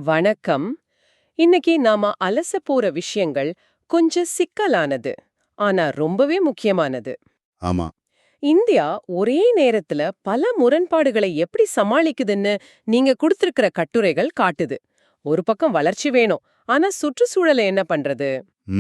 வணக்கம். இன்னைக்கு நாம அலச போற விஷயங்கள் கொஞ்சம் சிக்கலானது, ஆனா ரொம்பவே முக்கியமானது. ஆமா. இந்தியா ஒரே நேரத்துல பல முரண்பாடுகளை எப்படி சமாளிக்குதுன்னு நீங்க கொடுத்திருக்கிற கட்டுரைகள் காட்டுது. ஒரு பக்கம் வளர்ச்சி வேணும், ஆனா சுற்றுச்சூழலை என்ன பண்றது?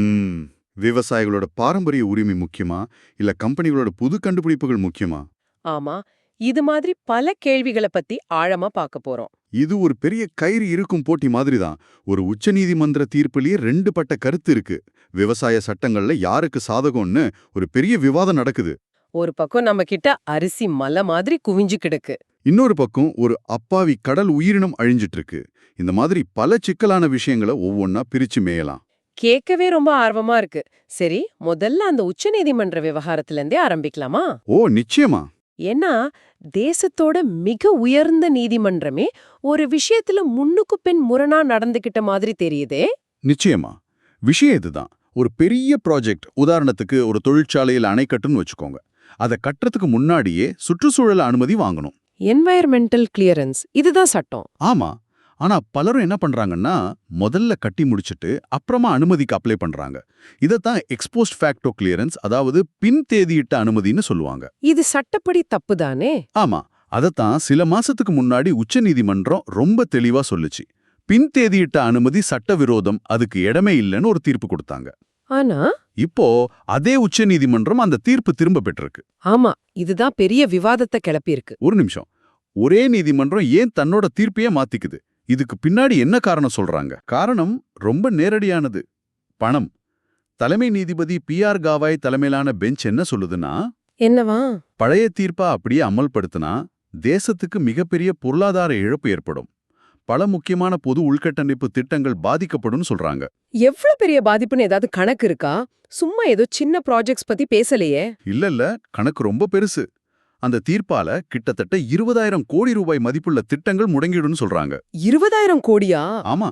ம். விவசாயிகளோட பாரம்பரிய உரிமை முக்கியமா? இல்ல கம்பெனிகளோட புது கண்டுபிடிப்புகள் முக்கியமா? ஆமா, இது மாதிரி பல கேள்விகளை பத்தி ஆழமா பார்க்க போறோம். இது ஒரு பெரிய கயிறு இருக்கும் போட்டி மாதிரி தான். ஒரு உச்சநீதிமன்ற தீர்ப்பிலேயே 2 பட்ட கருத்து இருக்கு. விவசாய சட்டங்கள்ல யாருக்கு சாதகம்னு ஒரு பெரிய விவாதம் நடக்குது. ஒரு பக்கம் நம்ம கிட்ட அரிசி மலை மாதிரி குவிஞ்சு கிடக்கு. இன்னொரு பக்கம் ஒரு அப்பாவி கடல் உயிரினம் அழிஞ்சிட்டு இருக்கு. இந்த மாதிரி பல சிக்கலான விஷயங்களை ஒவ்வொன்னா பிரிச்சு மேயலாம். கேட்கவே ரொம்ப ஆர்வமா இருக்கு. சரி, முதல்ல அந்த உச்சநீதிமன்ற விவகாரத்துல இருந்தே ஆரம்பிக்கலாமா? ஓ, நிச்சயமா. ஏன்னா தேசத்தோட மிக உயர்ந்த நீதிமன்றமே ஒரு விஷயத்துல முன்னுக்கு பின் முரணா நடந்துகிட்ட மாதிரி தெரியுதே. நிச்சயமா. விஷயம் இதுதான். ஒரு பெரிய ப்ராஜெக்ட், உதாரணத்துக்கு ஒரு தொழிற்சாலையில் அணை கட்டுன்னு வச்சுக்கோங்க. அதை கட்டுறதுக்கு முன்னாடியே சுற்றுச்சூழல் அனுமதி வாங்கணும். என்வாயர்மெண்டல் கிளியரன்ஸ் இதுதான் சட்டம். ஆமா. ஆனா பலரும் என்ன பண்றாங்கன்னா, முதல்ல கட்டி முடிச்சிட்டு அப்புறமா அனுமதிக்கு அப்ளை பண்றாங்க. இதத்தான் எக்ஸ்போஸ்ட் ஃபேக்டோ கிளியரன்ஸ், அதாவது பின் தேதியிட்ட அனுமதின்னு சொல்லுவாங்க. இது சட்டப்படி தப்புதானே? ஆமா. அதத்தான் சில மாசத்துக்கு முன்னாடி உச்சநீதிமன்றம் ரொம்ப தெளிவா சொல்லுச்சு. பின் தேதியிட்ட அனுமதி சட்டவிரோதம், அதுக்கு இடமே இல்லைன்னு ஒரு தீர்ப்பு கொடுத்தாங்க. ஆனா இப்போ அதே உச்சநீதிமன்றம் அந்த தீர்ப்பு திரும்ப பெற்றிருக்கு. ஆமா, இதுதான் பெரிய விவாதத்தை கிளப்பியிருக்கு. ஒரு நிமிஷம். ஒரே நீதிமன்றம் ஏன் தன்னோட தீர்ப்பையே மாத்திக்குது? இதுக்கு பின்னாடி என்ன காரணம் சொல்றாங்க? காரணம் ரொம்ப நேரடியானது. பணம். தலைமை நீதிபதி பி.ஆர். காவாய் தலைமையிலான பெஞ்ச் என்ன சொல்லுதுன்னா, என்னவா? பழைய தீர்ப்பா அப்படியே அமல்படுத்தினா தேசத்துக்கு மிகப்பெரிய பொருளாதார இழப்பு ஏற்படும். பல முக்கியமான பொது உள்கட்டமைப்பு திட்டங்கள் பாதிக்கப்படும் சொல்றாங்க. எவ்வளவு பெரிய பாதிப்புன்னு ஏதாவது கணக்கு இருக்கா? சும்மா ஏதோ சின்ன ப்ராஜெக்ட்ஸ் பத்தி பேசலையே. இல்ல, கணக்கு ரொம்ப பெருசு. அந்த தீர்ப்பால கிட்டத்தட்ட 20,000 கோடி ரூபாய் மதிப்புள்ள திட்டங்கள் முடங்கிடும்னு சொல்றாங்க. 20,000 கோடியா? ஆமா.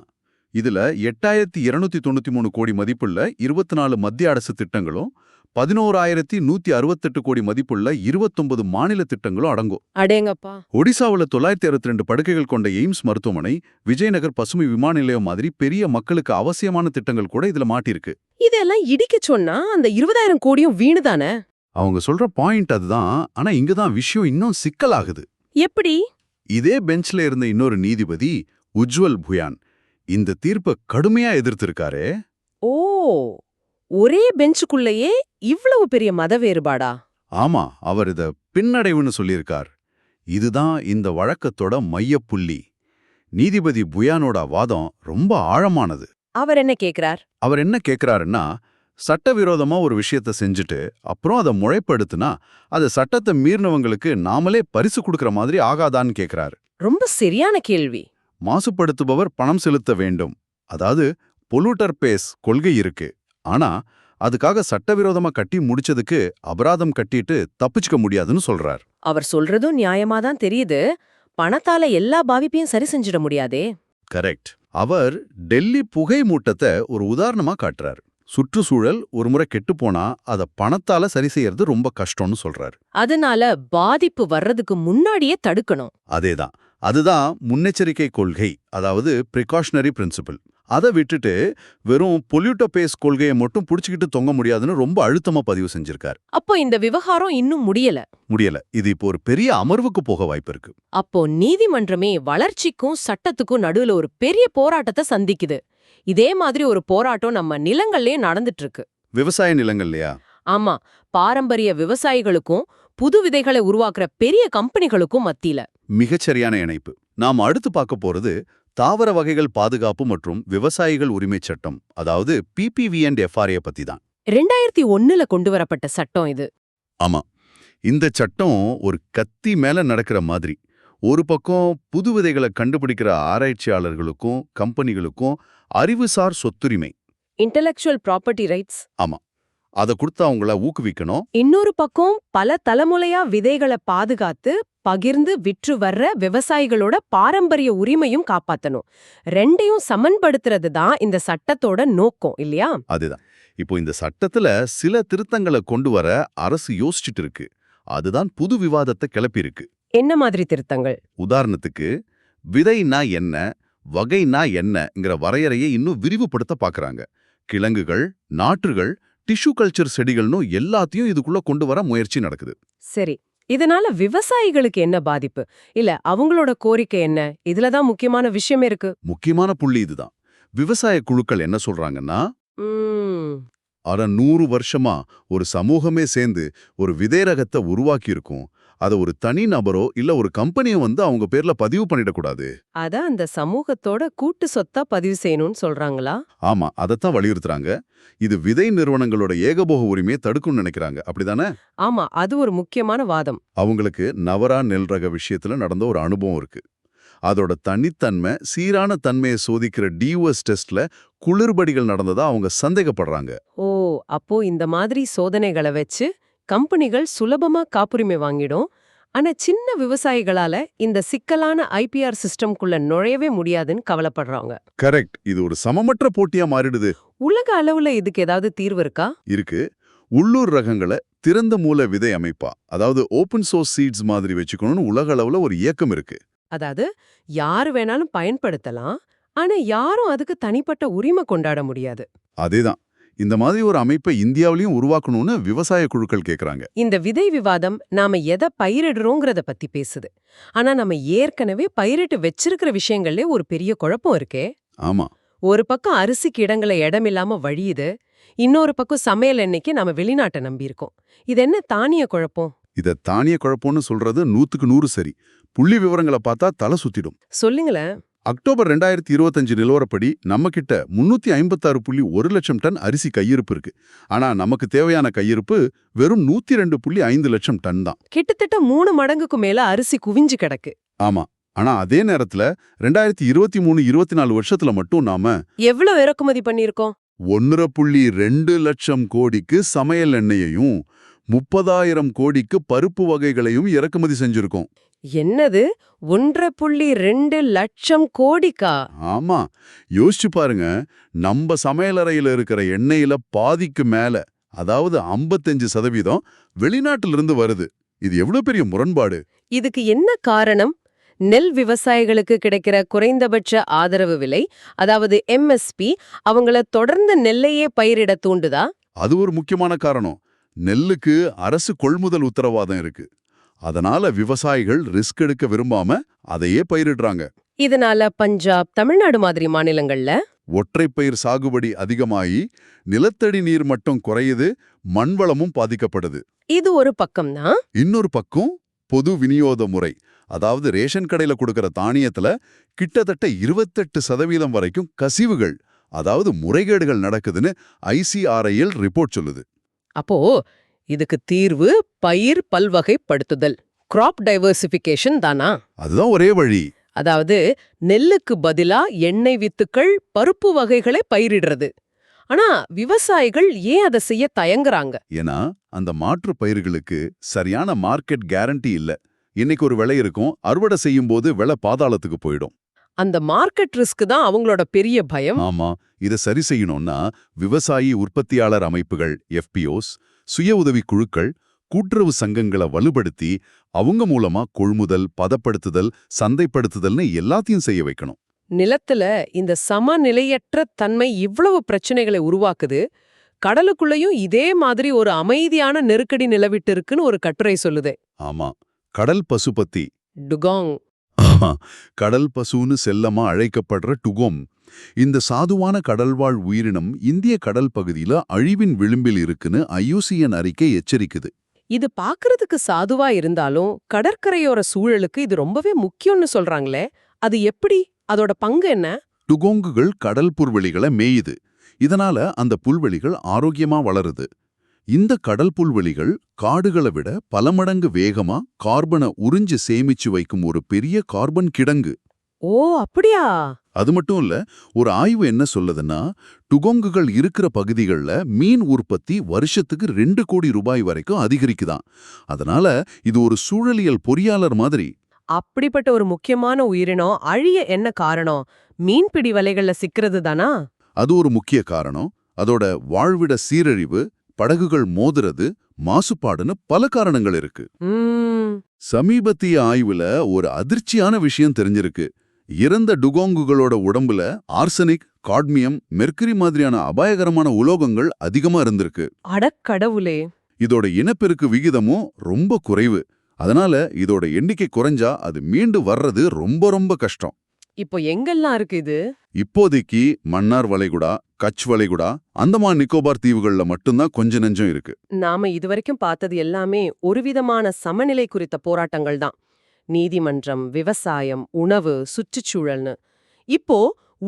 இதுல 8,293 கோடி மதிப்புள்ள 24 மத்திய அரசு திட்டங்களும் 11,168 கோடி மதிப்புள்ள 29 மாநில திட்டங்களும் அடங்கும். அடேங்கப்பா. ஒடிசாவுல 962 படுக்கைகள் கொண்ட எய்ம்ஸ் மருத்துவமனை, விஜயநகர் பசுமை விமான நிலையம் மாதிரி பெரிய மக்களுக்கு அவசியமான திட்டங்கள் கூட இதுல மாட்டிருக்கு. இதெல்லாம் இடிக்க சொன்னா அந்த 20,000 கோடியும் வீணுதானே? அவங்க சொல்ற பாயிண்ட் அதுதான். ஆனா இங்கதான் விஷயம் இன்னும் சிக்கலாகுது. எப்படி? இதே பெஞ்ச்ல இருந்த இன்னொரு நீதிபதி உஜ்வல் புயான் இந்த தீர்ப்பை கடுமையா எதிர்த்திருக்காரே. ஓ, ஒரே பெஞ்சுக்குள்ளேயே இவ்வளவு பெரிய மத வேறுபாடா? ஆமா, அவர் இத பின்னடைவுன்னு சொல்லியிருக்கார். இதுதான் இந்த வழக்கத்தோட மையப்புள்ளி. நீதிபதி புயானோட வாதம் ரொம்ப ஆழமானது. அவர் என்ன கேக்குறார்? அவர் என்ன கேக்குறாருன்னா, சட்டவிரோதமா ஒரு விஷயத்த செஞ்சுட்டு அப்புறம் அதை முறைப்படுத்தினா அது சட்டத்தை மீறினவங்களுக்கு நாமளே பரிசு கொடுக்கற மாதிரி ஆகாதான்னு கேக்குறாரு. ரொம்ப சரியான கேள்வி. மாசுபடுத்துபவர் பணம் செலுத்த வேண்டும், அதாவது பொலூட்டர் பேஸ் கொள்கை இருக்கு. ஆனா அதுக்காக சட்டவிரோதமா கட்டி முடிச்சதுக்கு அபராதம் கட்டிட்டு தப்பிச்சுக்க முடியாதுன்னு சொல்றார். அவர் சொல்றதும் நியாயமா தான் தெரியுது. பணத்தால எல்லா பாதிப்பையும் சரி செஞ்சிட முடியாதே. கரெக்ட். அவர் டெல்லி புகை மூட்டத்தை ஒரு உதாரணமா காட்டுறார். சுற்றுச்சூழல் ஒரு முறை கெட்டுப்போனா அதை பணத்தால சரி செய்யறது ரொம்ப கஷ்டம்னு சொல்றாரு. அதனால பாதிப்பு வர்றதுக்கு முன்னாடியே தடுக்கணும். அதேதான். அதுதான் முன்னெச்சரிக்கை கொள்கை, அதாவது பிரிகாஷனரி பிரின்சிபல். அதை விட்டுட்டு வெறும் பொல்யூட்டர் பேஸ் கொள்கையை மட்டும் புடிச்சுக்கிட்டு தொங்க முடியாதுன்னு ரொம்ப அழுத்தமா பதிவு செஞ்சிருக்கார். அப்போ இந்த விவகாரம் இன்னும் முடியல. இது இப்போ ஒரு பெரிய அமர்வுக்கு போக வாய்ப்பு இருக்கு. அப்போ நீதிமன்றமே வளர்ச்சிக்கும் சட்டத்துக்கும் நடுவுல ஒரு பெரிய போராட்டத்தை சந்திக்குது. இதே மாதிரி ஒரு போராட்டம் நம்ம நிலங்கள்லயே நடந்துட்டு இருக்கு. விவசாய நிலங்கள்லையா? ஆமா, பாரம்பரிய விவசாயிகளுக்கும் புது விதைகளை உருவாக்குற பெரிய கம்பெனிகளுக்கும் மத்தியில. மிகச்சரியான இணைப்பு. நாம் அடுத்து பார்க்க போறது தாவர வகைகள் பாதுகாப்பு மற்றும் விவசாயிகள் உரிமை சட்டம், அதாவது PPV and FRA பத்தி தான். 2001ல கொண்டு வரப்பட்ட சட்டம் இது. ஆமா. இந்த சட்டம் ஒரு கத்தி மேல நடக்கிற மாதிரி. ஒரு பக்கம் புது விதைகளை கண்டுபிடிக்கிற ஆராய்ச்சியாளர்களுக்கும் கம்பெனிகளுக்கும் அறிவுசார் சொத்துரிமை, இன்டெலெக்சுவல் ப்ராப்பர்ட்டி ரைட்ஸ். ஆமா, அதை கொடுத்து அவங்கள ஊக்குவிக்கணும். இன்னொரு பக்கம் பல தலைமுறையா விதைகளை பாதுகாத்து பகிர்ந்து விற்று வர்ற விவசாயிகளோட பாரம்பரிய உரிமையும் காப்பாத்தணும். ரெண்டையும் சமன்படுத்துறது தான் இந்த சட்டத்தோட நோக்கம் இல்லையா? அதுதான். இப்போ இந்த சட்டத்துல சில திருத்தங்களை கொண்டு வர அரசு யோசிச்சுட்டு இருக்கு. அதுதான் புது விவாதத்தை கிளப்பியிருக்கு. என்ன மாதிரி திருத்தங்கள்? உதாரணத்துக்கு, விதைன்னா என்ன, வகைனா என்னங்கிற வரையறையை இன்னும் விரிவுபடுத்த பார்க்கறாங்க. கிழங்குகள், நாற்றுகள், டிஷ்யூ கல்ச்சர் செடிகள்னு எல்லாத்தையும் இதுக்குள்ள கொண்டு வர முயற்சி நடக்குது. சரி, இதனால விவசாயிகளுக்கு என்ன பாதிப்பு? இல்ல அவங்களோட கோரிக்கை என்ன? இதுல தான் முக்கியமான விஷயம் இருக்கு. முக்கியமான புள்ளி இதுதான். விவசாய குழுக்கள் என்ன சொல்றாங்கன்னா, ம், 100 வருஷமா ஒரு சமூகமே சேர்ந்து ஒரு விதை ரகத்தை உருவாக்கி இருக்கும். அதை ஒரு தனி நபரோ இல்ல ஒரு கம்பெனியோ அவங்க பேர்ல பதிவு பண்ணிடக்கூடாது. அத அந்த சமூகத்தோட கூட்டு சொத்தா பதிவு செய்யணும்னு சொல்றாங்களா? ஆமா, அதைத்தான் வலியுறுத்துறாங்க. இது விதை நிறுவனங்களோட ஏகபோக உரிமையை தடுக்கும்னு நினைக்கிறாங்க. அப்படிதானே? ஆமா, அது ஒரு முக்கியமான வாதம். அவங்களுக்கு நவரா நெல் ரக விஷயத்துல நடந்த ஒரு அனுபவம் இருக்கு. அதோட தனித்தன்மை, சீரான தன்மையை சோதிக்கிற டியூஎஸ் டெஸ்ட்ல குளிர்படிகள் நடந்ததா அவங்க சந்தேகப்படுறாங்க. ஓ, அப்போ இந்த மாதிரி சோதனைகளை வச்சு கம்பெனிகள் சுலபமா காப்புரிமை வாங்கிடும். ஆனா சின்ன விவசாயிகளால இந்த சிக்கலான ஐபிஆர் சிஸ்டம்குள்ள நுழையவே முடியாதுன்னு கவலைப்படுறாங்க. கரெக்ட். இது ஒரு சமமற்ற போட்டியா மாறிடுது. உலக அளவுல இதுக்கு ஏதாவது தீர்வு இருக்கா? இருக்கு. உள்ளூர் ரகங்களை திறந்த மூல விதை அமைப்பா, அதாவது ஓபன் சோர்ஸ் சீட்ஸ் மாதிரி வச்சுக்கணும்னு உலக அளவுல ஒரு இயக்கம் இருக்கு. அதாவது யாரு வேணாலும் பயன்படுத்தலாம், ஆனா யாரும் அதுக்கு தனிப்பட்ட உரிமை கொண்டாட முடியாது. அதேதான். இந்த மாதிரி ஒரு அமைப்பை இந்தியாவிலையும் உருவாக்கணும்னு விவசாய குழுக்கள் கேக்குறாங்க. இந்த விதை விவாதம் நாம எதை பயிரிடுறோங்கிறத பத்தி பேசுது. ஆனா நம்ம ஏற்கனவே பயிரிட்டு வச்சிருக்கிற விஷயங்கள்ல ஒரு பெரிய குழப்பம் இருக்கே. ஆமா, ஒரு பக்கம் அரிசிக்கு இடங்களை இடமில்லாம வழியுது, இன்னொரு பக்கம் சமையல் எண்ணெய்க்கு நாம வெளிநாட்டை நம்பியிருக்கோம். இது என்ன தானிய குழப்பம்? இத தானிய குழப்பம்னு சொல்றது 100க்கு 100 சரி. புள்ளி விவரங்களை பார்த்தா தலை சுத்திடும். சொல்லுங்களேன். அக்டோபர் 2025 நிலவரப்படி நம்ம கிட்ட 356.1 லட்சம் டன் அரிசி கையிருப்பு இருக்கு. ஆனா நமக்கு தேவையான கையிருப்பு வெறும் 102.5 லட்சம் டன் தான். கிட்டத்தட்ட 3 மடங்குக்கு மேல அரிசி குவிஞ்சு கிடக்கு. ஆமா. ஆனா அதே நேரத்துல 2023-24 வருஷத்துல மட்டும் நாம எவ்வளவு இறக்குமதி பண்ணிருக்கோம்? 1.2 லட்சம் கோடிக்கு சமையல் எண்ணெயையும் 30,000 கோடிக்கு பருப்பு வகைகளையும் இறக்குமதி செஞ்சிருக்கோம். என்னது, 1.2 லட்சம் கோடிக்கா? ஆமா, யோசிச்சு பாருங்க. நம்ம சமையலறையில இருக்கிற எண்ணெயில பாதிக்கு மேல, அதாவது 55% வெளிநாட்டிலிருந்து வருது. இது எவ்வளவு பெரிய முரண்பாடு. இதுக்கு என்ன காரணம்? நெல் விவசாயிகளுக்கு கிடைக்கிற குறைந்தபட்ச ஆதரவு விலை, அதாவது எம்எஸ்பி, அவங்கள தொடர்ந்து நெல்லையே பயிரிட தூண்டுதா? அது ஒரு முக்கியமான காரணம். நெல்லுக்கு அரசு கொள்முதல் உத்தரவாதம் இருக்கு. அதனால விவசாயிகள் ரிஸ்க் எடுக்க விரும்பாம அதையே பயிரிடுறாங்க. இதனால பஞ்சாப், தமிழ்நாடு மாதிரி மாநிலங்கள்ல ஒற்றைப்பயிர் சாகுபடி அதிகமாகி நிலத்தடி நீர் மட்டம் குறையுது, மண்வளமும் பாதிக்கப்படுது. இது ஒரு பக்கம்தான். இன்னொரு பக்கம் பொது விநியோக முறை, அதாவது ரேஷன் கடையில கொடுக்கிற தானியத்துல கிட்டத்தட்ட 28% வரைக்கும் கசிவுகள், அதாவது முறைகேடுகள் நடக்குதுன்னு ICRIL ரிப்போர்ட் சொல்லுது. அப்போ இதுக்கு தீர்வு பயிர் பல்வகைப்படுத்துதல், கிராப் டைவர்சிஃபிகேஷன் தானா? அதுதான் ஒரே வழி. அதாவது நெல்லுக்கு பதிலா எண்ணெய் வித்துக்கள், பருப்பு வகைகளை பயிரிடுறது. ஆனா விவசாயிகள் ஏன் அதை செய்ய தயங்குறாங்க? ஏன்னா அந்த மாற்று பயிர்களுக்கு சரியான மார்க்கெட் கேரண்டி இல்ல. இன்னைக்கு ஒரு விலை இருக்கும், அறுவடை செய்யும் போது விலை பாதாளத்துக்கு போயிடும். அந்த மார்க்கெட் ரிஸ்க் தான் அவங்களோட பெரிய பயம். ஆமா, இதை சரி செய்யணும்னா விவசாயி உற்பத்தியாளர் அமைப்புகள், FPOs, சுய உதவி குழுக்கள், கூட்டுறவு சங்கங்களை வலுப்படுத்தி அவங்க மூலமா கொள்முதல், பதப்படுத்துதல், சந்தைப்படுத்துதல்னு எல்லாத்தையும் செய்ய வைக்கணும். நிலத்துல இந்த சமநிலையற்ற தன்மை இவ்வளவு பிரச்சனைகளை உருவாக்குது. கடலுக்குள்ளேயும் இதே மாதிரி ஒரு அமைதியான நெருக்கடி நிலவிட்டு இருக்குன்னு ஒரு கட்டுரை சொல்லுதே. ஆமா, கடல் பசுபதி டுகாங். கடல் பசுன்னு செல்லமா அழைக்கப்படுற டுகோம், இந்த சாதுவான கடல்வாழ் உயிரினம் இந்திய கடல் பகுதியில அழிவின் விளிம்பில் இருக்குன்னு IUCN அறிக்கை எச்சரிக்குது. இது பாக்குறதுக்கு சாதுவா இருந்தாலும் கடற்கரையோர சூழலுக்கு இது ரொம்பவே முக்கியம்னு சொல்றாங்களே, அது எப்படி? அதோட பங்கு என்ன? டுகோங்குகள் கடல் புல்வெளிகளை மேயுது. இதனால அந்த புல்வெளிகள் ஆரோக்கியமா வளருது. இந்த கடல் புல்வெளிகள் காடுகளை விட பல மடங்கு வேகமா கார்பனை உறிஞ்சு சேமிச்சு வைக்கும் ஒரு பெரிய கார்பன் கிடங்கு. ஓ, அப்படியா? அது மட்டும் இல்ல, ஒரு ஆய்வு என்ன சொல்லுதுன்னா, டுகோங்குகள் இருக்கிற பகுதிகளில் மீன் உற்பத்தி வருஷத்துக்கு 2 கோடி ரூபாய் வரைக்கும் அதிகரிக்குதாம். அதனால இது ஒரு சூழலியல் பொறியாளர் மாதிரி. அப்படிப்பட்ட ஒரு முக்கியமான உயிரினம் அழிய என்ன காரணம்? மீன்பிடி வலைகள்ல சிக்கிறது தானா? அது ஒரு முக்கிய காரணம். அதோட வாழ்விட சீரழிவு, படகுகள் மோதுறது, மாசுபாடுன்னு பல காரணங்கள் இருக்கு. சமீபத்திய ஆய்வுல ஒரு அதிர்ச்சியான விஷயம் தெரிஞ்சிருக்கு. இறந்த டுகோங்குகளோட உடம்புல ஆர்சனிக், காட்மியம், மெர்க்குரி மாதிரியான அபாயகரமான உலோகங்கள் அதிகமா இருந்திருக்கு. அடக்கடவுளே! இதோட இனப்பெருக்கு விகிதமும் ரொம்ப குறைவு. அதனால இதோட எண்ணிக்கை குறைஞ்சா அது மீண்டு வர்றது ரொம்ப ரொம்ப கஷ்டம். இப்போ எங்கெல்லாம் இருக்கு இது? இப்போதைக்கு மன்னார் வளைகுடா, கட்ச் வளைகுடா, அந்தமான் நிக்கோபார் தீவுகள்ல மட்டும்தான் கொஞ்ச நெஞ்சம் இருக்கு. நாம இதுவரைக்கும் பார்த்தது எல்லாமே ஒருவிதமான சமநிலை குறித்த போராட்டங்கள் தான். நீதிமன்றம், விவசாயம், உணவு, சுற்றுச்சூழல்னு. இப்போ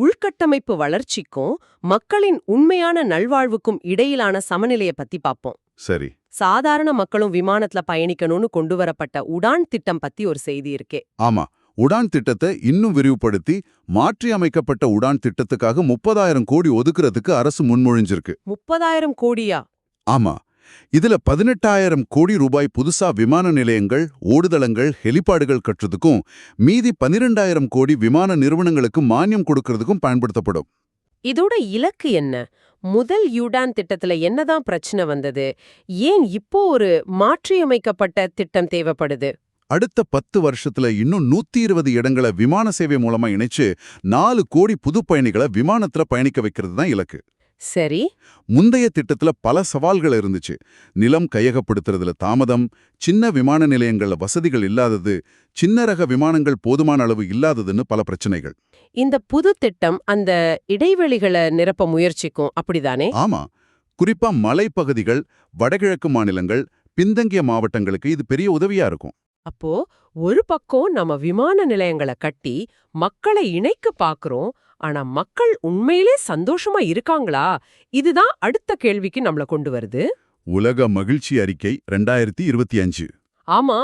உள்கட்டமைப்பு வளர்ச்சிக்கும் மக்களின் உண்மையான நல்வாழ்வுக்கும் இடையிலான சமநிலைய பத்தி பாப்போம். சரி. சாதாரண மக்களும் விமானத்துல பயணிக்கணும்னு கொண்டு வரப்பட்ட உடான் திட்டம் பத்தி ஒரு செய்தி இருக்கே. ஆமா. உடான் திட்டத்தை இன்னும் விரிவுபடுத்தி மாற்றி அமைக்கப்பட்ட உடான் திட்டத்துக்காக 30,000 கோடி ஒதுக்குறதுக்கு அரசு முன்மொழிஞ்சிருக்கு. 30,000 கோடியா? ஆமா. இதுல 18,000 கோடி ரூபாய் புதுசா விமான நிலையங்கள், ஓடுதளங்கள், ஹெலிபாடுகள் கட்டுறதுக்கும் மீதி 12,000 கோடி விமான நிறுவனங்களுக்கு மானியம் கொடுக்கறதுக்கும் பயன்படுத்தப்படும். இதோட இலக்கு என்ன? முதல் யூடான் திட்டத்துல என்னதான் பிரச்சனை வந்தது? ஏன் இப்போ ஒரு மாற்றியமைக்கப்பட்ட திட்டம் தேவைப்படுது? அடுத்த 10 வருஷத்துல இன்னும் 120 இடங்களை விமான சேவை மூலமா இணைச்சு 4 கோடி புது பயணிகளை விமானத்துல பயணிக்க வைக்கிறது தான் இலக்கு. சரி. முந்தைய திட்டத்துல பல சவால்கள் இருந்துச்சு. நிலம் கையகப்படுத்துறதுல தாமதம், சின்ன விமான நிலையங்கள்ல வசதிகள் இல்லாதது, சின்ன ரக விமானங்கள் போதுமான அளவு இல்லாததுன்னு பல பிரச்சனைகள். இந்த புது திட்டம் அந்த இடைவெளிகளை நிரப்ப முயற்சிக்கும், அப்படிதானே? ஆமா. குறிப்பா மலைப்பகுதிகள், வடகிழக்கு மாநிலங்கள், பின்தங்கிய மாவட்டங்களுக்கு இது பெரிய உதவியா இருக்கும். அப்போ ஒரு பக்கம் நம்ம விமான நிலையங்களை கட்டி மக்களை இணைக்க பாக்குறோம். ஆனா மக்கள் உண்மையிலே சந்தோஷமா இருக்காங்களா? இதுதான் அடுத்த கேள்விக்கு நம்மள கொண்டு வருது. உலக மகிழ்ச்சி அறிக்கை 2025. ஆமா,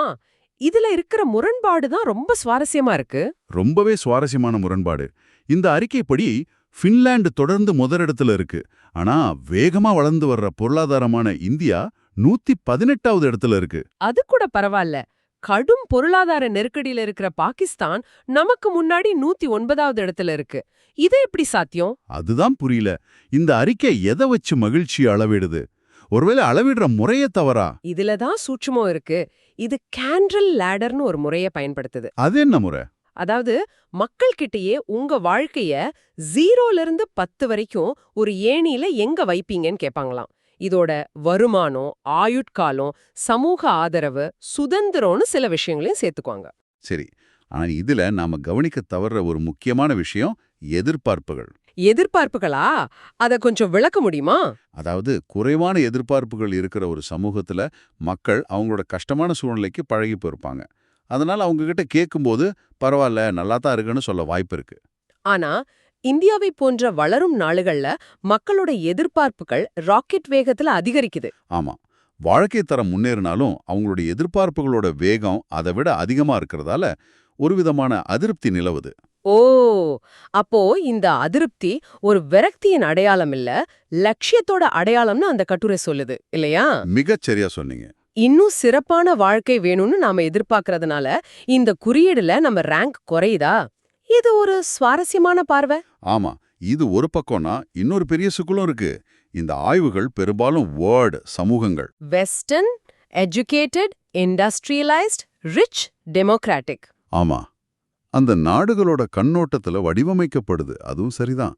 இதுல இருக்கிற முரண்பாடு தான் ரொம்ப சுவாரஸ்யமா இருக்கு. ரொம்பவே சுவாரஸ்யமான முரண்பாடு. இந்த அறிக்கைப்படி ஃபின்லாந்து தொடர்ந்து முதலிடத்துல இருக்கு. ஆனா வேகமா வளர்ந்து வர்ற பொருளாதாரமான இந்தியா 118வது இடத்துல இருக்கு. அது கூட பரவாயில்ல. கடும் பொருளாதார நெருக்கடியில இருக்கிற பாகிஸ்தான் நமக்கு முன்னாடி 109வது இடத்துல இருக்கு. இது எப்படி சாத்தியம்? அதுதான் புரியல. இந்த அறிக்கை எதை வச்சு மகிழ்ச்சி அளவிடுது? ஒருவேளை அளவிடுற முறையே தவறா? இதுலதான் சூட்சுமம் இருக்கு. இது கேண்ட்ரல் லேடர்னு ஒரு முறைய பயன்படுத்துது. அது என்ன முறை? அதாவது மக்கள் கிட்டயே உங்க வாழ்க்கைய 0ல இருந்து 10 வரைக்கும் ஒரு ஏணியில எங்க வைப்பீங்கன்னு கேட்பாங்களாம். இதோட வருமானம், ஆயுட்காலம், சமூக ஆதரவு, சுதந்திரம்னு சில விஷயங்களையும் சேர்த்துக்குவாங்க. சரி. ஆனா இதுல நாம கவனிக்க தவறுற ஒரு முக்கியமான விஷயம் எதிர்பார்ப்புகள். எதிர்பார்ப்புகளா? அத கொஞ்சம் விளக்க முடியுமா? அதாவது குறைவான எதிர்பார்ப்புகள் இருக்கிற ஒரு சமூகத்துல மக்கள் அவங்களோட கஷ்டமான சூழ்நிலைக்கு பழகி போயிருப்பாங்க. அதனால அவங்க கிட்ட கேட்கும்போது பரவாயில்ல, நல்லா தான் இருக்குன்னு சொல்ல வாய்ப்பு இருக்கு. ஆனா இந்தியாவை போன்ற வளரும் நாடுகள்ல மக்களோட எதிர்பார்ப்புகள் ராக்கெட் வேகத்துல அதிகரிக்குது. ஆமா. வாழ்க்கை தரம் முன்னேறினாலும் அவங்களுடைய எதிர்பார்ப்புகளோட வேகம் அதை விட அதிகமா இருக்கிறதால ஒரு விதமான அதிருப்தி நிலவுது. ஓ, அப்போ இந்த அதிருப்தி ஒரு விரக்தியின் அடையாளம் இல்ல, லட்சியத்தோட அடையாளம்னு அந்த கட்டுரை சொல்லுது இல்லையா? மிகச் சரியா சொன்னீங்க. இன்னும் சிறப்பான வாழ்க்கை வேணும்னு நாம எதிர்பார்க்கறதுனால இந்த குறியீடுல நம்ம ரேங்க் குறையுதா? இது ஒரு சுவாரஸ்யமான பார்வை. ஆமா. இது ஒரு பக்கம்னா இன்னொரு பெரிய சிக்கலும் இருக்கு. இந்த ஆய்வுகள் பெரும்பாலும் சமூகங்கள். Western, educated, industrialised, rich, democratic. ஆமா. அந்த நாடுகளோட கண்ணோட்டத்துல வடிவமைக்கப்படுது. அதுவும் சரிதான்.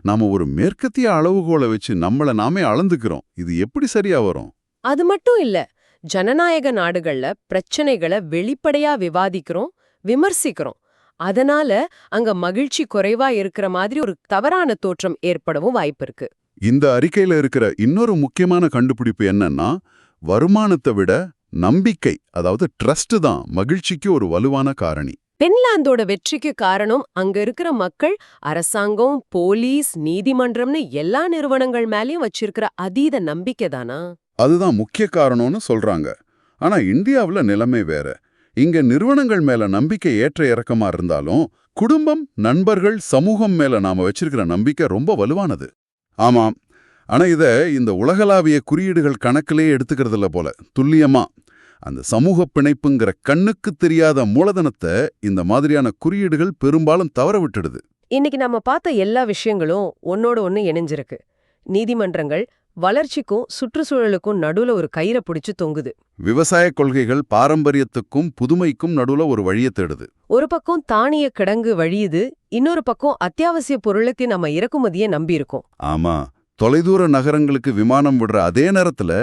நாம ஒரு மேற்கத்திய அளவுகோலை வச்சு நம்மள நாமே அளந்துக்கிறோம். இது எப்படி சரியா வரும்? அது மட்டும் இல்ல, ஜனநாயக நாடுகள்ல பிரச்சனைகளை வெளிப்படையா விவாதிக்கிறோம், விமர்சிக்கிறோம். அதனால அங்க மகிழ்ச்சி குறைவா இருக்கிற மாதிரி ஒரு தவறான தோற்றம் ஏற்படவும் வாய்ப்பு இருக்கு. இந்த அறிக்கையில இருக்கிற இன்னொரு முக்கியமான கண்டுபிடிப்பு என்னன்னா, வருமானத்தை விட நம்பிக்கை, அதாவது ட்ரஸ்ட் தான் மகிழ்ச்சிக்கு ஒரு வலுவான காரணி. பின்லாந்தோட வெற்றிக்கு காரணம் அங்க இருக்கிற மக்கள் அரசாங்கம், போலீஸ், நீதிமன்றம்னு எல்லா நிறுவனங்கள் மேலயும் வச்சிருக்கிற அதீத நம்பிக்கை தானா? அதுதான் முக்கிய காரணம்னு சொல்றாங்க. ஆனா இந்தியாவுல நிலைமை வேற. இங்க நிறுவனங்கள் மேல நம்பிக்கை ஏற்ற இறக்கமா இருந்தாலும் குடும்பம், நண்பர்கள், சமூகம் மேல நாம வச்சிருக்கிற நம்பிக்கை ரொம்ப வலுவானது. ஆமாம். ஆனா இந்த உலகளாவிய குறியீடுகள் கணக்கிலே எடுத்துக்கிறதுல போல துல்லியமா அந்த சமூக பிணைப்புங்கிற கண்ணுக்கு தெரியாத மூலதனத்தை இந்த மாதிரியான குறியீடுகள் பெரும்பாலும் தவற விட்டுடுது. இன்னைக்கு நம்ம பார்த்த எல்லா விஷயங்களும் ஒன்னோட ஒன்னு இணைஞ்சிருக்கு. நீதிமன்றங்கள், வளர்ச்சிக்கும் சுற்றுச்சூழலுக்கும் நடுவுல ஒரு கயிறை பிடிச்சு தொங்குது. விவசாய கொள்கைகள் பாரம்பரியத்துக்கும் புதுமைக்கும் நடுவுல ஒரு வழியை தேடுது. ஒரு பக்கம் தானிய கிடங்கு வழியுது, இன்னொரு பக்கம் அத்தியாவசிய பொருளுக்கு நம்ம இறக்குமதியை நம்பியிருக்கோம். ஆமா, தொலைதூர நகரங்களுக்கு விமானம் விடுற அதே நேரத்துல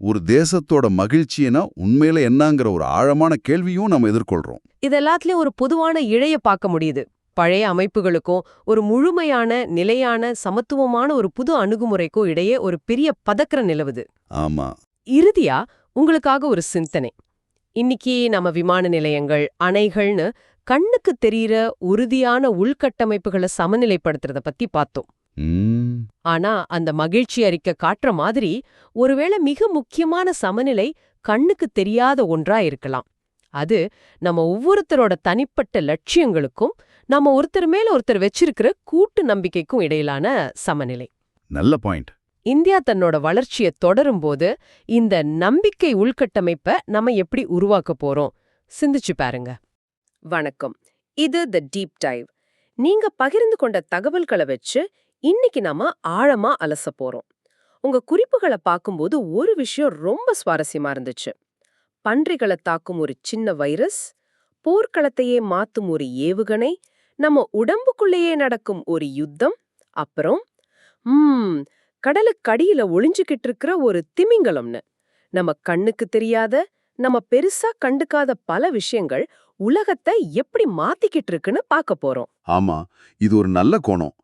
ஒரு தேசத்தோட மகிழ்ச்சினா உண்மையில என்னங்கிற ஒரு ஆழமான கேள்வியும் நம்ம எதிர்கொள்றோம். இதெல்லாத்துலயும் ஒரு பொதுவான இழைய பார்க்க முடியுது. பழைய அமைப்புகளுக்கும் ஒரு முழுமையான நிலையான சமத்துவமான ஒரு புது அணுகுமுறைக்கும் இடையே ஒரு பெரிய பதக்கரம் நிலவுது. ஆமா. இறுதியா உங்களுக்காக ஒரு சிந்தனை. இன்னைக்கு நம்ம விமான நிலையங்கள், அணைகள்னு கண்ணுக்கு தெரியற உறுதியான உள்கட்டமைப்புகளை சமநிலைப்படுத்துறத பத்தி பார்த்தோம். ஆனா அந்த மகிழ்ச்சி அறிக்கை காட்டுற மாதிரி ஒருவேளை மிக முக்கியமான சமநிலை கண்ணுக்கு தெரியாத ஒன்றா இருக்கலாம். அது நம்ம ஒவ்வொருத்தரோட தனிப்பட்ட லட்சியங்களுக்கும் நம்ம ஒருத்தர் மேல ஒருத்தர் வச்சிருக்கிற கூட்டு நம்பிக்கைக்கும் இடையிலான சமநிலை. நல்ல பாயிண்ட். இந்தியா தன்னோட வளர்ச்சியை தொடரும்போது இந்த நம்பிக்கை உள்கட்டமைப்பை நம்ம எப்படி உருவாக்க போறோம் சிந்திச்சு பாருங்க. வணக்கம், இது தி டீப் டைவ். நீங்க பகிர்ந்து கொண்ட தகவல்களை வச்சு இன்னைக்கு நாம ஆழமா அலச போறோம். உங்க குறிப்புகளை பார்க்கும்போது ஒரு விஷயம் ரொம்ப சுவாரஸ்யமா இருந்துச்சு. பன்றிகளை தாக்கும் ஒரு சின்ன வைரஸ், போர்க்களத்தையே மாத்தும் ஒரு ஏவுகணை, நம்ம உடம்புக்குள்ளேயே நடக்கும் ஒரு யுத்தம், அப்புறம் கடலுக்கடியில ஒளிஞ்சுகிட்டு இருக்கிற ஒரு திமிங்கலம்னு நம்ம கண்ணுக்கு தெரியாத, நம்ம பெருசா கண்டுக்காத பல விஷயங்கள் உலகத்தை எப்படி மாத்திக்கிட்டு இருக்குன்னு பார்க்க போறோம். ஆமா, இது ஒரு நல்ல கோணம்.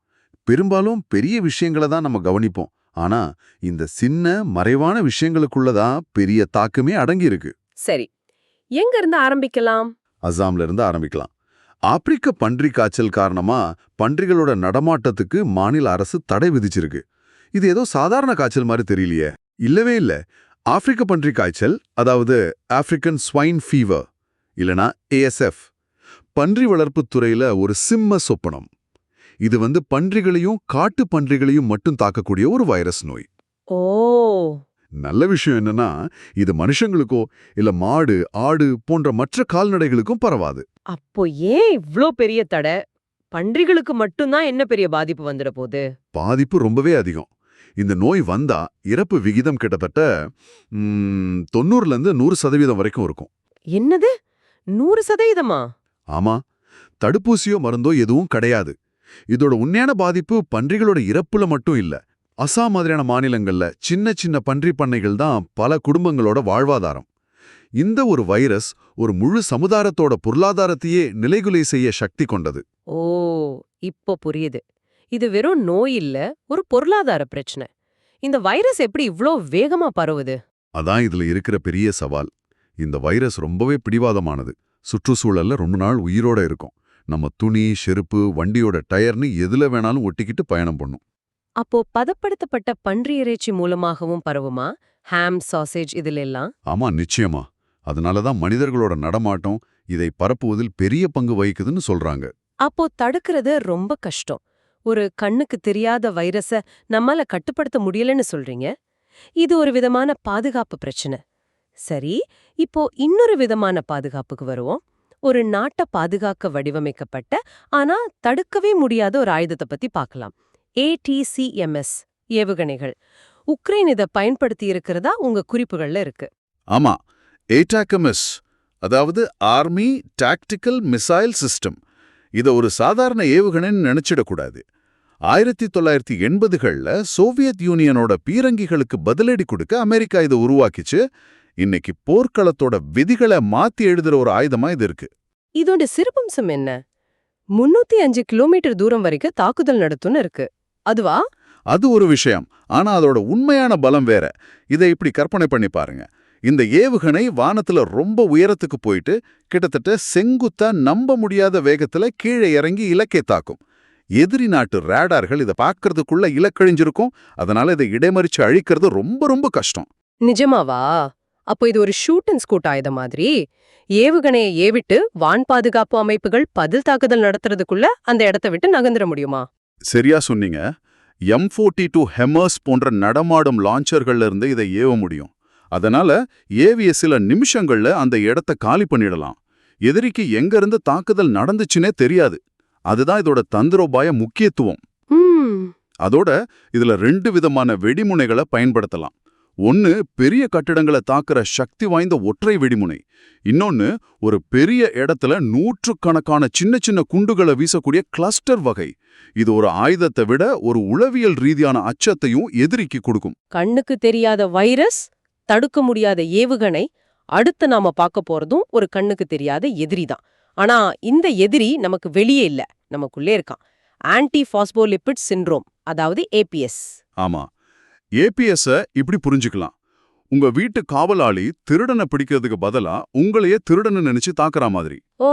பெரும்பாலும் பெரிய விஷயங்களை தான் நம்ம கவனிப்போம். ஆனா இந்த சின்ன மறைவான விஷயங்களுக்குள்ளதான் பெரிய தாக்கமே அடங்கி இருக்கு. சரி, எங்க இருந்து ஆரம்பிக்கலாம்? அசாம்ல இருந்து ஆரம்பிக்கலாம். ஆப்பிரிக்க பன்றி காய்ச்சல் காரணமா பன்றிகளோட நடமாட்டத்துக்கு மாநில அரசு தடை விதிச்சிருக்கு. இது ஏதோ சாதாரண காய்ச்சல் மாதிரி தெரியலையே. இல்லவே இல்ல. ஆப்பிரிக்க பன்றி காய்ச்சல், அதாவது ஆப்பிரிக்கன் ஸ்வைன் ஃபீவர் இல்லனா ASF, பன்றி வளர்ப்பு துறையில ஒரு சிம்ம சொப்பனம். இது பன்றிகளையும் காட்டு பன்றிகளையும் மட்டும் தாக்கக்கூடிய ஒரு வைரஸ் நோய். ஓ, நல்ல விஷயம் என்னன்னா இது மனுஷங்களுக்கோ இல்ல மாடு, ஆடு போன்ற மற்ற கால்நடைகளுக்கும் பரவாது. அப்போ ஏன் இவ்ளோ பெரிய தடை? பன்றிகளுக்கு மட்டும்தான் என்ன பெரிய பாதிப்பு வந்துட போகுது? பாதிப்பு ரொம்பவே அதிகம். இந்த நோய் வந்தா இறப்பு விகிதம் கிட்டத்தட்ட 90% வரைக்கும் இருக்கும். என்னது, 100%? ஆமா, தடுப்பூசியோ மருந்தோ எதுவும் கிடையாது. இதோட உண்மையான பாதிப்பு பன்றிகளோட இறப்புல மட்டும் இல்ல. அசாம் மாதிரியான மாநிலங்கள்ல சின்ன சின்ன பன்றி பண்ணைகள் தான் பல குடும்பங்களோட வாழ்வாதாரம். இந்த ஒரு வைரஸ் ஒரு முழு சமுதாயத்தோட பொருளாதாரத்தையே நிலைகுலை செய்ய சக்தி கொண்டது. ஓ, இப்போ புரியுது. இது வெறும் நோய் இல்ல, ஒரு பொருளாதார பிரச்சனை. இந்த வைரஸ் எப்படி இவ்ளோ வேகமா பரவுது? அதான் இதுல இருக்கிற பெரிய சவால். இந்த வைரஸ் ரொம்பவே பிடிவாதமானது. சுற்றுச்சூழல்ல ரொம்ப நாள் உயிரோட இருக்கும். நம்ம துணி, செருப்பு, வண்டியோட டயர்னு எதுல வேணாலும் ஒட்டிக்கிட்டு பயணம் பண்ணும். அப்போ பதப்படுத்தப்பட்ட பன்றி இறைச்சி மூலமாகவும் பரவுமா? ஹாம், சாசேஜ் இதுல எல்லாம்? ஆமா, நிச்சயமா. அதனாலதான் மனிதர்களோட நடமாட்டம் இதை பரப்புவதில் பெரிய பங்கு வகிக்குதுன்னு சொல்றாங்க. அப்போ தடுக்கிறது ரொம்ப கஷ்டம். ஒரு கண்ணுக்கு தெரியாத வைரஸ நம்மால கட்டுப்படுத்த முடியலன்னு சொல்றீங்க. இது ஒரு விதமான பாதுகாப்பு பிரச்சனை. சரி, இப்போ இன்னொரு விதமான பாதுகாப்புக்கு வருவோம். ஒரு நாட்டை பாதுகாக்க வடிவமைக்கப்பட்ட ஆனா தடுக்கவே முடியாத ஒரு ஆயுதத்தை பத்தி பார்க்கலாம். ATCMS ஏவுகணைகள். உக்ரைன் இதை பயன்படுத்தி இருக்கிறதா உங்க குறிப்புகள்ல இருக்கு. ஆமா, ஏடாகமஸ், அதாவது ஆர்மி டாக்டிக்கல் மிசைல் சிஸ்டம். இதை ஒரு சாதாரண ஏவுகணைன்னு நினைச்சிடக்கூடாது. 1980கள்ல சோவியத் யூனியனோட பீரங்கிகளுக்கு பதிலடி கொடுக்க அமெரிக்கா இதை உருவாக்கிச்சு. இன்னைக்கு போர்க்களத்தோட விதிகளை மாத்தி எழுதுற ஒரு ஆயுதமா இது இருக்கு. இதோட சிறப்பம்சம் என்ன? 305 கிலோமீட்டர் தூரம் வரைக்கும் தாக்குதல் நடத்தும்னு இருக்கு. அதுவா? அது ஒரு விஷயம். ஆனா அதோட உண்மையான பலம் வேற. இதை இப்படி கற்பனை பண்ணி பாருங்க. இந்த ஏவுகணை வானத்துல ரொம்ப உயரத்துக்கு போயிட்டு கிட்டத்தட்ட செங்குத்தா நம்ப முடியாத வேகத்துல கீழே இறங்கி இலக்கை தாக்கும். எதிரி நாட்டு ரேடார்கள் இதை பார்க்கறதுக்குள்ள இலக்கழிஞ்சிருக்கும். அதனால இதை இடைமறிச்சு அழிக்கிறது ரொம்ப ரொம்ப கஷ்டம். நிஜமாவா? அப்போ இது ஒரு ஷூட் அண்ட் ஸ்கூட் ஆயுதம் மாதிரி. ஏவுகணையை ஏவிட்டு வான் பாதுகாப்பு அமைப்புகள் பதில் தாக்குதல் நடத்துறதுக்குள்ள அந்த இடத்தை விட்டு நகர்ந்துட முடியுமா? சரியா சொன்னீங்க. M42 ஹெமர்ஸ் போன்ற நடமாடும் லான்ச்சர்கள்ல இருந்து இதை ஏவ முடியும். அதனால ஏவிய சில நிமிஷங்கள்ல அந்த இடத்தை காலி பண்ணிடலாம். எதிரிக்கு எங்க இருந்து தாக்குதல் நடந்துச்சுன்னே தெரியாது. அதுதான் இதோட தந்திரோபாய முக்கியத்துவம். அதோட இதுல 2 விதமான வெடிமுனைகளை பயன்படுத்தலாம். ஒன்னு பெரிய கட்டிடங்களை தாக்குற சக்தி வாய்ந்த ஒற்றை வெடிமுனை. இன்னொன்னு ஒரு பெரிய இடத்துல நூற்றுக்கணக்கான சின்ன சின்ன குண்டுகளை வீசக்கூடிய கிளஸ்டர் வகை. இது ஒரு ஆயுதத்தை விட ஒரு உளவியல் ரீதியான அச்சத்தையும் எதிரிக்கு கொடுக்கும். கண்ணுக்கு தெரியாத வைரஸ், தடுக்க முடியாத ஏவுகணை, அடுத்து நாம பார்க்க போறதும் ஒரு கண்ணுக்கு தெரியாத எதிரி தான். ஆனா இந்த எதிரி நமக்கு வெளியே இல்ல, நமக்குள்ளே இருக்கான். ஆன்டி பாஸ்போலிபிட் சிண்ட்ரோம், அதாவது ஏபிஎஸ். ஆமா, ஏபிஎஸ் இப்படி புரிஞ்சுக்கலாம். உங்க வீட்டு காவலாளி திருடனை பிடிக்கிறதுக்கு பதிலா உங்களையே திருடனை நினைச்சு தாக்குற மாதிரி. ஓ,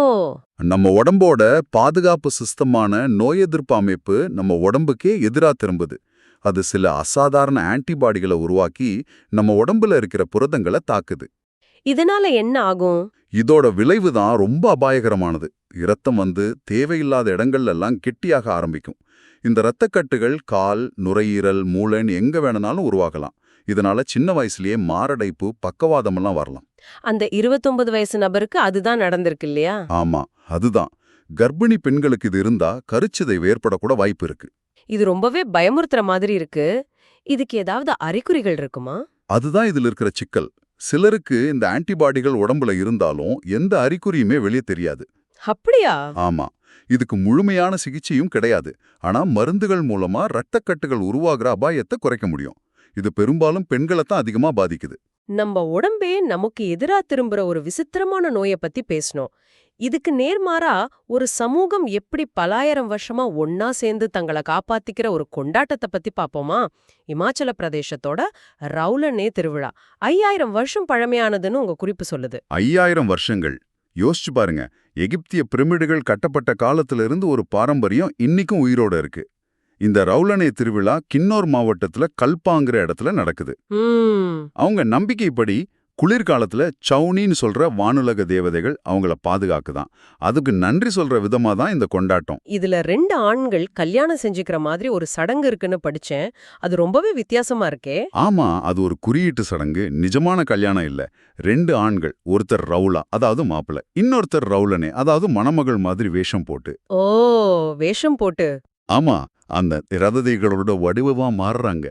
நம்ம உடம்போட பாதுகாப்பு சிஸ்டமான நோய் எதிர்ப்பு அமைப்பு நம்ம உடம்புக்கே எதிரா திரும்புது. அது சில அசாதாரண ஆன்டிபாடிகளை உருவாக்கி நம்ம உடம்புல இருக்கிற புரதங்களை தாக்குது. இதனால என்ன ஆகும்? இதோட விளைவு தான் ரொம்ப அபாயகரமானது. இரத்தம் வந்து தேவையில்லாத இடங்கள்ல எல்லாம் கெட்டியாக ஆரம்பிக்கும். இந்த இரத்தக்கட்டுகள் கால், நுரையீரல், மூளைன்னு எங்க வேணும்னாலும் உருவாகலாம். இதனால சின்ன வயசுலயே மாரடைப்பு, பக்கவாதமெல்லாம் வரலாம். அந்த 29 வயசு நபருக்கு அதுதான் நடந்திருக்கு இல்லையா? ஆமா, அதுதான். கர்ப்பிணி பெண்களுக்கு இது இருந்தா கருச்சிதைவு ஏற்படக்கூட வாய்ப்பு இருக்கு. இது ரொம்பவே பயமுறுத்துற மாதிரி இருக்கு. இதுக்கு ஏதாவது அறிகுறிகள் இருக்குமா? அதுதான் இதுல இருக்கிற சிக்கல். சிலருக்கு இந்த ஆன்டிபாடிகள் உடம்புல இருந்தாலும் எந்த அறிகுறியுமே வெளியே தெரியாது. அப்படியா? ஆமா, இதுக்கு முழுமையான சிகிச்சையும் கிடையாது. ஆனா மருந்துகள் மூலமா இரத்தக்கட்டுகள் உருவாகிற அபாயத்தை குறைக்க முடியும். இது பெரும்பாலும் பெண்களை தான் அதிகமா பாதிக்குது. நம்ம உடம்பே நமக்கு எதிரா திரும்புற ஒரு விசித்திரமான நோயை பத்தி பேசணும். இதுக்கு நேர்மாறா ஒரு சமூகம் எப்படி பலாயிரம் வருஷமா ஒன்னா சேர்ந்து தங்களை காப்பாத்திக்கிற ஒரு கொண்டாட்டத்தை பத்தி பாப்போமா? இமாச்சல பிரதேசத்தோட ரவுலனே திருவிழா 5000 வருஷம் பழமையானதுன்னு உங்க குறிப்பு சொல்லுது. 5000 வருஷங்கள் யோசிச்சு பாருங்க. எகிப்திய பிரமிடுகள் கட்டப்பட்ட காலத்துல இருந்து ஒரு பாரம்பரியம் இன்னிக்கும் உயிரோட இருக்கு. இந்த ரவுலனே திருவிழா கின்னோர் மாவட்டத்துல கல்பாங்கிற இடத்துல நடக்குது. அவங்க நம்பிக்கைப்படி குளிர்காலத்துல சவுனின்னு சொல்ற வானுலக தேவதைகள் அவங்கள பாதுகாக்குதான். அதுக்கு நன்றி சொல்ற விதமா தான் இந்த கொண்டாட்டம். இதுல 2 ஆண்கள் கல்யாணம் செஞ்சுக்கிற மாதிரி ஒரு சடங்கு இருக்குன்னு படிச்சேன். அது ரொம்பவே வித்தியாசமா இருக்கே. ஆமா, அது ஒரு குறியீட்டு சடங்கு, நிஜமான கல்யாணம் இல்ல. 2 ஆண்கள், ஒருத்தர் ரவுலா அதாவது மாப்பிள்ளை, இன்னொருத்தர் ரவுலனே அதாவது மணமகள் மாதிரி வேஷம் போட்டு. ஓ, வேஷம் போட்டு. ஆமா, அந்த ரததைகளோட வடிவமா மாறுறாங்க.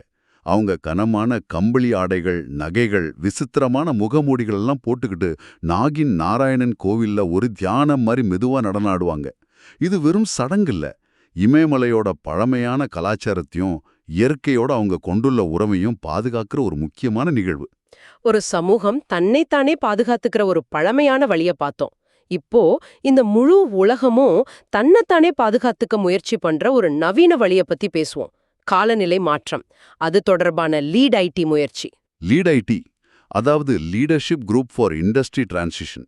அவங்க கனமான கம்பளி ஆடைகள், நகைகள், விசித்திரமான முகமூடிகள் எல்லாம் போட்டுக்கிட்டு நாகின் நாராயணன் கோவில்ல ஒரு தியானம் மாதிரி மெதுவா நடனாடுவாங்க. இது வெறும் சடங்கில்ல, இமயமலையோட பழமையான கலாச்சாரத்தையும் இயற்கையோட அவங்க கொண்டுள்ள உறவையும் பாதுகாக்கிற ஒரு முக்கியமான நிகழ்வு. ஒரு சமூகம் தன்னைத்தானே பாதுகாத்துக்கிற ஒரு பழமையான வழிய பார்த்தோம். இப்போ இந்த முழு உலகமும் தன்னைத்தானே பாதுகாத்துக்க முயற்சி பண்ற ஒரு நவீன வழிய பத்தி பேசுவோம். காலநிலை மாற்றம், அது தொடர்பான லீட் ஐடி முயற்சி. லீட் ஐடி, அதாவது leadership group for industry transition,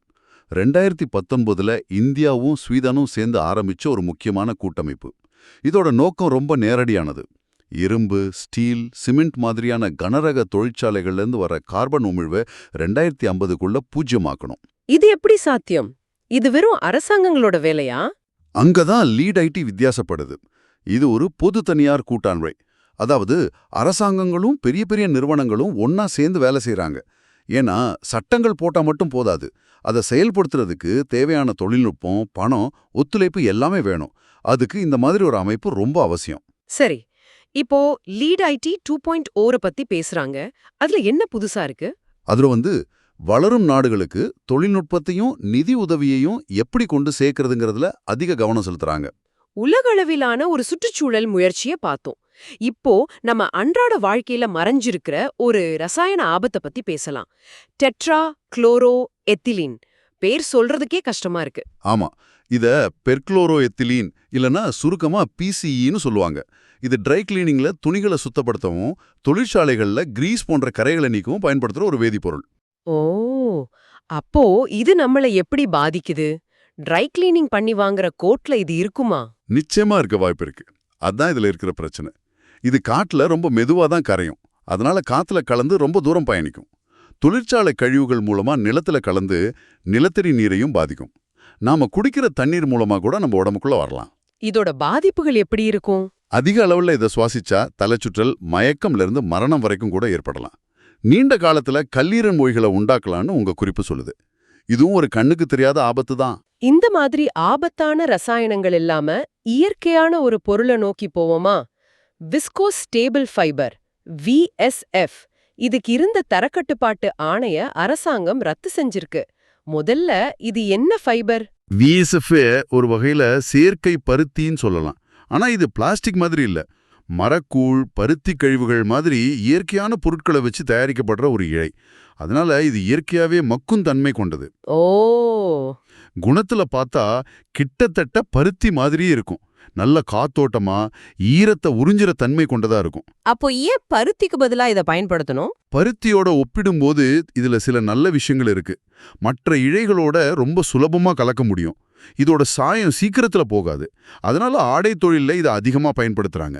2019 இந்தியாவும் ஸ்வீடனும் சேர்ந்து ஆரம்பிச்ச ஒரு முக்கியமான கூட்டமைப்பு. இதோட நோக்கம் ரொம்ப நேரடியானது. இரும்பு, ஸ்டீல், சிமெண்ட் மாதிரியான கனரக தொழிற்சாலைகள்லேருந்து வர கார்பன் உமிழ்வை 2050க்குள்ள பூஜ்யமாக்கணும். இது எப்படி சாத்தியம்? இது வெறும் அரசாங்கங்களோட வேலையா? அங்கதான் லீட் ஐடி வித்தியாசப்படுது. இது ஒரு பொது தனியார் கூட்டாண்மை. அதாவது அரசாங்கங்களும் பெரிய பெரிய நிறுவனங்களும் ஒன்னா சேர்ந்து வேலை செய்றாங்க. ஏன்னா சட்டங்கள் போட்டா மட்டும் போதாது, அதை செயல்படுத்துறதுக்கு தேவையான தொழில்நுட்பம், பணம், ஒத்துழைப்பு எல்லாமே வேணும். அதுக்கு இந்த மாதிரி ஒரு அமைப்பு ரொம்ப அவசியம். சரி, இப்போ லீட் ஐடி 2.0 பத்தி பேசுறாங்க. அதுல என்ன புதுசா இருக்கு? அதுல வளரும் நாடுகளுக்கு தொழில்நுட்பத்தையும் நிதி உதவியையும் எப்படி கொண்டு சேர்க்கறதுங்கிறதுல அதிக கவனம் செலுத்துறாங்க. உலகளவிலான ஒரு சுற்றுச்சூழல் முயற்சியை பார்த்தோம். இப்போ நம்ம அன்றாட வாழ்க்கையில மறைஞ்சிருக்கிற ஒரு ரசாயன ஆபத்தை பத்தி பேசலாம். டெட்ரா குளோரோ எத்திலீன், பேர் சொல்றதுக்கே கஷ்டமா இருக்கு. ஆமா, இத பெர்க்ளோரோ எத்திலீன் இல்லனா சுருக்கமா பிசிஇன்னு சொல்லுவாங்க. இது ட்ரை கிளீனிங்ல துணிகளை சுத்தப்படுத்தவும், தொழிற்சாலைகள்ல கிரீஸ் போன்ற கரைகளை நீக்கவும் பயன்படுத்துற ஒரு வேதிப்பொருள். ஓ, அப்போ இது நம்மள எப்படி பாதிக்குது? ட்ரை கிளீனிங் பண்ணி வாங்குற கோட்ல இது இருக்குமா? நிச்சயமா இருக்க வாய்ப்பு இருக்கு. அதான் இதுல இருக்கிற பிரச்சனை. இது காட்டுல ரொம்ப மெதுவா தான் கரையும். அதனால காத்துல கலந்து ரொம்ப தூரம் பயணிக்கும். தொழிற்சாலை கழிவுகள் மூலமா நிலத்துல கலந்து நிலத்தடி நீரையும் பாதிக்கும். நாம குடிக்கிற தண்ணீர் மூலமா கூட நம்ம உடம்புக்குள்ள வரலாம். இதோட பாதிப்புகள் எப்படி இருக்கும்? அதிக அளவுல இதை சுவாசிச்சா தலைச்சுற்றல், மயக்கம்ல இருந்து மரணம் வரைக்கும் கூட ஏற்படலாம். நீண்ட காலத்துல கல்லீரல் நோய்களை உண்டாக்கலான்னு உங்க குறிப்பு சொல்லுது. இதுவும் ஒரு கண்ணுக்கு தெரியாத ஆபத்து தான். இந்த மாதிரி ஆபத்தான ரசாயனங்கள் இல்லாம இயற்கையான ஒரு பொருளை நோக்கி போவோமா? Viscose stable fibre VSF. இதுக்கு இருந்த தரக்கட்டுப்பாட்டு ஆணைய அரசாங்கம் ரத்து செஞ்சிருக்கு. முதல்ல இது என்ன ஃபைபர்? VSF ஒரு வகையில செயற்கை பருத்தின்னு சொல்லலாம். ஆனா இது பிளாஸ்டிக் மாதிரி இல்ல. மரக்கூழ், பருத்தி கழிவுகள் மாதிரி இயற்கையான பொருட்களை வச்சு தயாரிக்கப்படுற ஒரு இழை. அதனால இது இயற்கையாவே மக்கும் தன்மை கொண்டது. ஓ, குணத்துல பார்த்தா கிட்டத்தட்ட பருத்தி மாதிரியே இருக்கும். நல்ல காத்தோட்டமா ஈரத்தை உறிஞ்சிற தன்மை கொண்டதா இருக்கும். அப்போ ஏன் பருத்திக்கு பதிலா இதை பயன்படுத்தணும்? பருத்தியோட ஒப்பிடும்போது இதுல சில நல்ல விஷயங்கள் இருக்கு. மற்ற இழைகளோட ரொம்ப சுலபமா கலக்க முடியும். இதோட சாயம் சீக்கிரத்துல போகாது. அதனால ஆடை தொழில்ல இதை அதிகமா பயன்படுத்துறாங்க.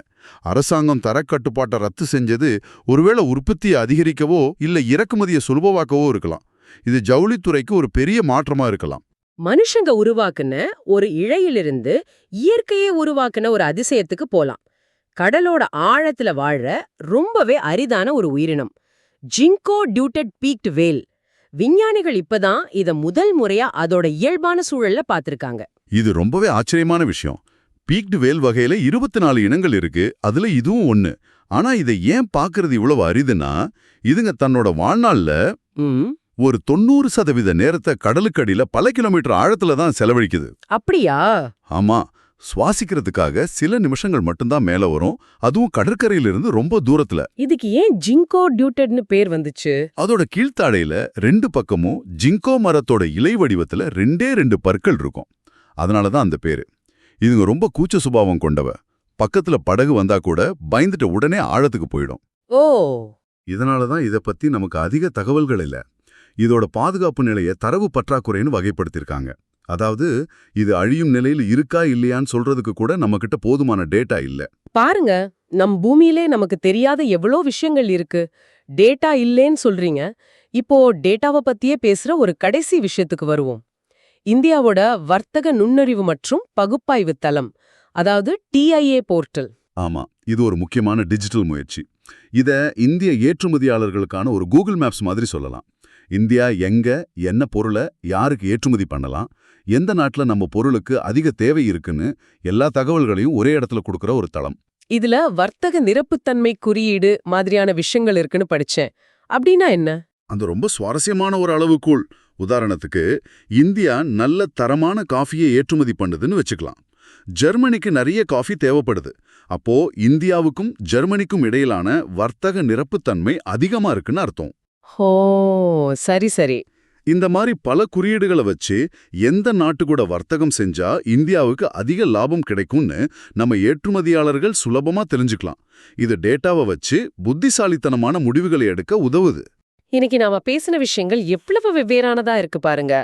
அரசாங்கம் தரக்கட்டுப்பாட்டை ரத்து செஞ்சது ஒருவேளை உற்பத்தியை அதிகரிக்கவோ இல்ல இறக்குமதியை சுலபமாக்கவோ இருக்கலாம். இது ஜவுளித்துறைக்கு ஒரு பெரிய மாற்றமா இருக்கலாம். மனுஷங்க உருவாக்குன ஒரு இழையிலிருந்து இயற்கையே உருவாக்குன ஒரு அதிசயத்துக்கு போலாம். கடலோட ஆழத்துல வாழற ரொம்பவே அரிதான ஒரு உயிரினம், ஜிங்கோ டியூட்டட் பீக்ட் வேல். விஞ்ஞானிகள் இப்பதான் இத முதல் முறையா அதோட இயல்பான சூழல்ல பாத்திருக்காங்க. இது ரொம்பவே ஆச்சரியமான விஷயம். பீக்டு வேல் வகையில 24 இனங்கள் இருக்கு. அதுல இதுவும் ஒண்ணு. ஆனா இதை ஏன் பாக்குறது இவ்வளவு அரிதுன்னா, இதுங்க தன்னோட வாழ்நாள்ல ஒரு 90% நேரத்தை கடலுக்கடியில பல கிலோமீட்டர் ஆழத்துல தான் செலவழிக்குது. அப்படியா? ஆமா, சுவாசிக்கிறதுக்காக சில நிமிஷங்கள் மட்டும்தான் மேல வரும். அதுவும் கடற்கரையிலிருந்து ரொம்ப தூரத்துல. இதுக்கு ஏன் ஜிங்கோ டியூட்டட்னு பேர் வந்துச்சு? அதோட கீழ்த்தாடையில 2 பக்கமும் ஜிங்கோ மரத்தோட இலை வடிவத்துல 2 பற்கள் இருக்கும். அதனாலதான் அந்த பேரு. இதுங்க ரொம்ப கூச்ச சுபாவம் கொண்டவ. பக்கத்துல படகு வந்தா கூட பயந்துட்டு உடனே ஆழத்துக்கு போயிடும். ஓ, இதனாலதான் இத பத்தி நமக்கு அதிக தகவல்கள் இல்ல. இதோட பாதுகாப்பு நிலைய தரவு பற்றாக்குறைன்னு வகைப்படுத்திருக்காங்க. அதாவது இது அழியும் நிலையில் இருக்கா இல்லையான்னு சொல்றதுக்கு கூட நம்மகிட்ட போதுமான டேட்டா இல்ல. பாருங்க, நம் பூமியிலே நமக்கு தெரியாத எவ்வளோ விஷயங்கள் இருக்கு. டேட்டா இல்லேன்னு சொல்றீங்க. இப்போ டேட்டாவை பத்தியே பேசுற ஒரு கடைசி விஷயத்துக்கு வருவோம். இந்தியாவோட வர்த்தக நுண்ணறிவு மற்றும் பகுப்பாய்வு தளம், அதாவது TIA போர்ட்டல். ஆமா, இது ஒரு முக்கியமான டிஜிட்டல் முயற்சி. இத இந்திய ஏற்றுமதியாளர்களுக்கான ஒரு கூகுள் மேப்ஸ் மாதிரி சொல்லலாம். இந்தியா எங்க என்ன பொருளை யாருக்கு ஏற்றுமதி பண்ணலாம், எந்த நாட்டுல நம்ம பொருளுக்கு அதிக தேவை இருக்குன்னு எல்லா தகவல்களையும் ஒரே இடத்துல கொடுக்கற ஒரு தளம். இதுல வர்த்தக நிரப்புத்தன்மை குறியீடு மாதிரியான விஷயங்கள் இருக்குன்னு படிச்சேன். அப்படின்னா என்ன? அந்த ரொம்ப சுவாரஸ்யமான ஒரு அளவுக்குள். உதாரணத்துக்கு, இந்தியா நல்ல தரமான காஃபியை ஏற்றுமதி பண்ணுதுன்னு வச்சுக்கலாம். ஜெர்மனிக்கு நிறைய காஃபி தேவைப்படுது. அப்போ இந்தியாவுக்கும் ஜெர்மனிக்கும் இடையிலான வர்த்தக நிரப்புத்தன்மை அதிகமா இருக்குன்னு அர்த்தம். ஓ, சரி சரி. இந்த மாதிரி பல குறியீடுகளை வச்சு எந்த நாட்டு கூட வர்த்தகம் செஞ்சா இந்தியாவுக்கு அதிக லாபம் கிடைக்கும்னு நம்ம ஏற்றுமதியாளர்கள் சுலபமா தெரிஞ்சுக்கலாம். இது டேட்டாவை வச்சு புத்திசாலித்தனமான முடிவுகளை எடுக்க உதவுது. இன்னைக்கு நாம பேசின விஷயங்கள் எவ்வளவு வெவ்வேறானதா இருக்கு பாருங்க.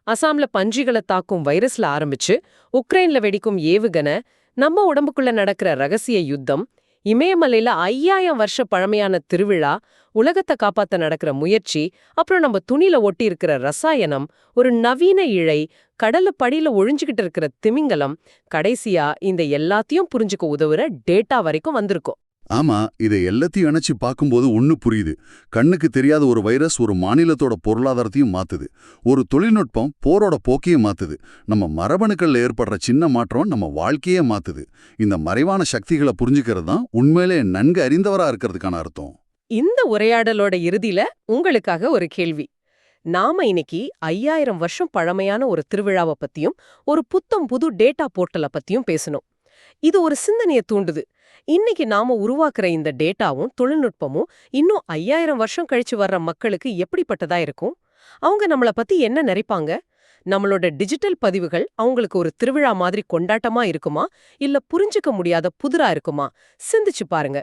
அசாம்ல பன்றிகளை தாக்கும் வைரஸ்ல ஆரம்பிச்சு உக்ரைன்ல வெடிக்கும் ஏவுகணை, நம்ம உடம்புக்குள்ள நடக்கிற ரகசிய யுத்தம், இமயமலையில 5000 வருஷ பழமையான திருவிழா, உலகத்தை காப்பாத்த நடக்கிற முயற்சி, அப்புறம் நம்ம துணில ஒட்டி இருக்கிற ரசாயனம், ஒரு நவீன இழை, கடலு படியில ஒழிஞ்சுகிட்டு இருக்கிற திமிங்கலம், கடைசியா இந்த எல்லாத்தையும் புரிஞ்சுக்க உதவுற டேட்டா வரைக்கும் வந்திருக்கோம். ஆமா, இதை எல்லாத்தையும் இணைச்சு பார்க்கும்போது ஒண்ணு புரியுது. கண்ணுக்கு தெரியாத ஒரு வைரஸ் ஒரு மாநிலத்தோட பொருளாதாரத்தையும் மாத்துது. ஒரு தொழில்நுட்பம் போரோட போக்கையும் மாத்துது. நம்ம மரபணுக்கள்ல ஏற்படுற சின்ன மாற்றம் நம்ம வாழ்க்கையே மாத்துது. இந்த மறைவான சக்திகளை புரிஞ்சுக்கிறது தான் உண்மையிலே நன்கு அறிந்தவரா இருக்கிறதுக்கான அர்த்தம். இந்த உரையாடலோட இறுதியில உங்களுக்காக ஒரு கேள்வி. நாம இன்னைக்கு 5000 வருஷம் பழமையான ஒரு திருவிழாவை பத்தியும் ஒரு புத்தம் புது டேட்டா போர்ட்டலை பத்தியும் பேசணும். இது ஒரு சிந்தனையை தூண்டுது. இன்னைக்கு நாம உருவாக்குற இந்த டேட்டாவும் தொழில்நுட்பமும் இன்னும் 5000 வருஷம் கழிச்சு வர்ற மக்களுக்கு எப்படிப்பட்டதா இருக்கும்? அவங்க நம்மள பத்தி என்ன நினைப்பாங்க? நம்மளோட டிஜிட்டல் பதிவுகள் அவங்களுக்கு ஒரு திருவிழா மாதிரி கொண்டாட்டமா இருக்குமா, இல்ல புரிஞ்சுக்க முடியாத புதிரா இருக்குமா? சிந்திச்சு பாருங்க.